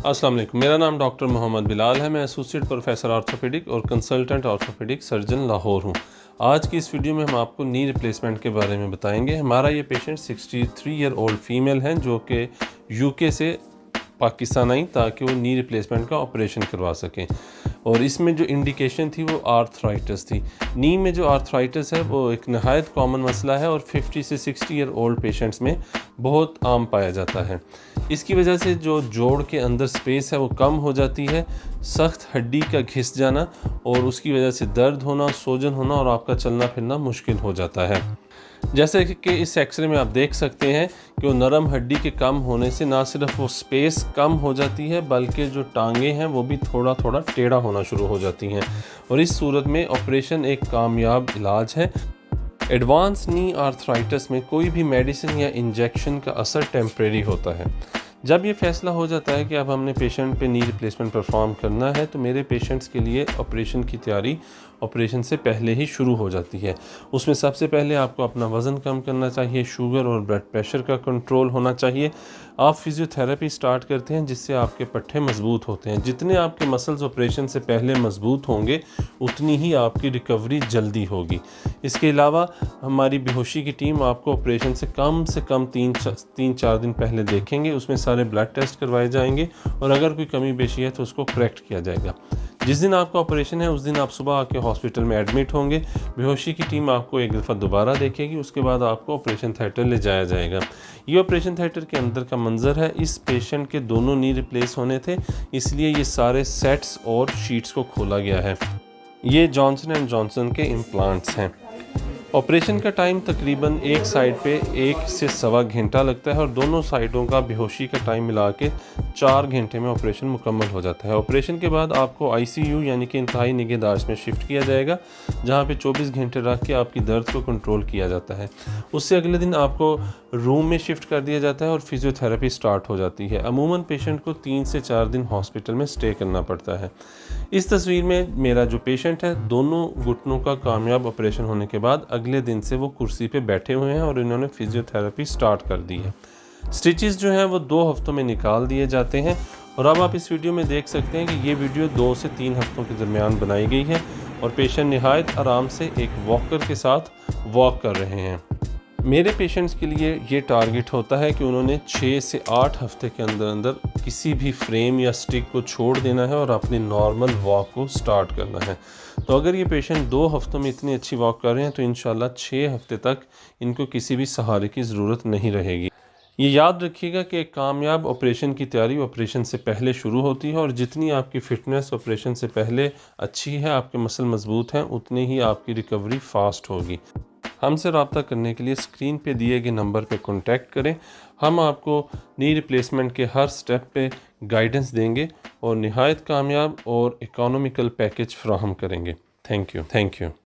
अस्सलाम वालेकुम। मेरा नाम डॉक्टर मोहम्मद बिलाल है। मैं एसोसिएट प्रोफेसर ऑर्थोपेडिक और कंसल्टेंट ऑर्थोपेडिक सर्जन लाहौर हूँ। आज की इस वीडियो में हम आपको नी रिप्लेसमेंट के बारे में बताएंगे। हमारा ये पेशेंट 63 ईयर ओल्ड फीमेल हैं जो कि यूके से पाकिस्तान आई ताकि वो नी रिप्लेसमेंट का ऑपरेशन करवा सकें, और इसमें जो इंडिकेशन थी वो आर्थराइटिस थी। नी में जो आर्थराइटिस है वो एक नहायत कॉमन मसला है और 50 से 60 ईयर ओल्ड पेशेंट्स में बहुत आम पाया जाता है। इसकी वजह से जो जोड़ के अंदर स्पेस है वो कम हो जाती है, सख्त हड्डी का घिस जाना और उसकी वजह से दर्द होना, सोजन होना और आपका चलना फिरना मुश्किल हो जाता है। जैसे कि इस एक्सरे में आप देख सकते हैं कि वो नरम हड्डी के कम होने से ना सिर्फ वो स्पेस कम हो जाती है बल्कि जो टांगे हैं वो भी थोड़ा थोड़ा टेढ़ा होना शुरू हो जाती हैं, और इस सूरत में ऑपरेशन एक कामयाब इलाज है। एडवांस नी आर्थराइटिस में कोई भी मेडिसिन या इंजेक्शन का असर टेम्परेरी होता है। जब ये फैसला हो जाता है कि अब हमने पेशेंट पे नी रिप्लेसमेंट परफॉर्म करना है तो मेरे पेशेंट्स के लिए ऑपरेशन की तैयारी ऑपरेशन से पहले ही शुरू हो जाती है। उसमें सबसे पहले आपको अपना वज़न कम करना चाहिए, शुगर और ब्लड प्रेशर का कंट्रोल होना चाहिए। आप फिजियोथेरेपी स्टार्ट करते हैं जिससे आपके पट्टे मजबूत होते हैं। जितने आपके मसल्स ऑपरेशन से पहले मजबूत होंगे उतनी ही आपकी रिकवरी जल्दी होगी। इसके अलावा हमारी बेहोशी की टीम आपको ऑपरेशन से कम 3-4 दिन पहले देखेंगे। उसमें सारे ब्लड टेस्ट करवाए जाएंगे और अगर कोई कमी पेशी है तो उसको करेक्ट किया जाएगा। जिस दिन आपका ऑपरेशन है उस दिन आप सुबह आके हॉस्पिटल में एडमिट होंगे। बेहोशी की टीम आपको एक दफ़ा दोबारा देखेगी, उसके बाद आपको ऑपरेशन थिएटर ले जाया जाएगा। ये ऑपरेशन थिएटर के अंदर का मंजर है। इस पेशेंट के दोनों नी रिप्लेस होने थे, इसलिए ये सारे सेट्स और शीट्स को खोला गया है। ये जॉनसन एंड जॉनसन के इम्प्लांट्स हैं। ऑपरेशन का टाइम तकरीबन एक साइड पे 1 से सवा घंटा लगता है और दोनों साइडों का बेहोशी का टाइम मिला के 4 घंटे में ऑपरेशन मुकम्मल हो जाता है। ऑपरेशन के बाद आपको ICU यानी कि इंतहाई निगहदाश्त में शिफ्ट किया जाएगा, जहाँ पे 24 घंटे रख के आपकी दर्द को कंट्रोल किया जाता है। उससे अगले दिन आपको रूम में शिफ्ट कर दिया जाता है और फिजियोथेरेपी स्टार्ट हो जाती है। अमूमन पेशेंट को 3 से 4 दिन हॉस्पिटल में स्टे करना पड़ता है। इस तस्वीर में मेरा जो पेशेंट है, दोनों घुटनों का कामयाब ऑपरेशन होने के बाद अगले दिन से वो कुर्सी पे बैठे हुए हैं और इन्होंने फिजियोथेरेपी स्टार्ट कर दी है। स्टिचेस जो हैं वो 2 हफ्तों में निकाल दिए जाते हैं, और अब आप इस वीडियो में देख सकते हैं कि ये वीडियो 2 से 3 हफ्तों के दरमियान बनाई गई है और पेशेंट निहायत आराम से एक वॉकर के साथ वॉक कर रहे हैं। मेरे पेशेंट्स के लिए ये टारगेट होता है कि उन्होंने 6 से 8 हफ्ते के अंदर अंदर किसी भी फ्रेम या स्टिक को छोड़ देना है और अपनी नॉर्मल वॉक को स्टार्ट करना है। तो अगर ये पेशेंट 2 हफ्तों में इतनी अच्छी वॉक कर रहे हैं तो इंशाल्लाह 6 हफ्ते तक इनको किसी भी सहारे की ज़रूरत नहीं रहेगी। ये याद रखिएगा कि एक कामयाब ऑपरेशन की तैयारी ऑपरेशन से पहले शुरू होती है, और जितनी आपकी फ़िटनेस ऑपरेशन से पहले अच्छी है, आपके मसल मजबूत हैं, उतनी ही आपकी रिकवरी फास्ट होगी। हमसे रब्ता करने के लिए स्क्रीन पे दिए गए नंबर पे कांटेक्ट करें। हम आपको नी रिप्लेसमेंट के हर स्टेप पे गाइडेंस देंगे और निहायत कामयाब और इकोनॉमिकल पैकेज फ्राहम करेंगे। Thank you.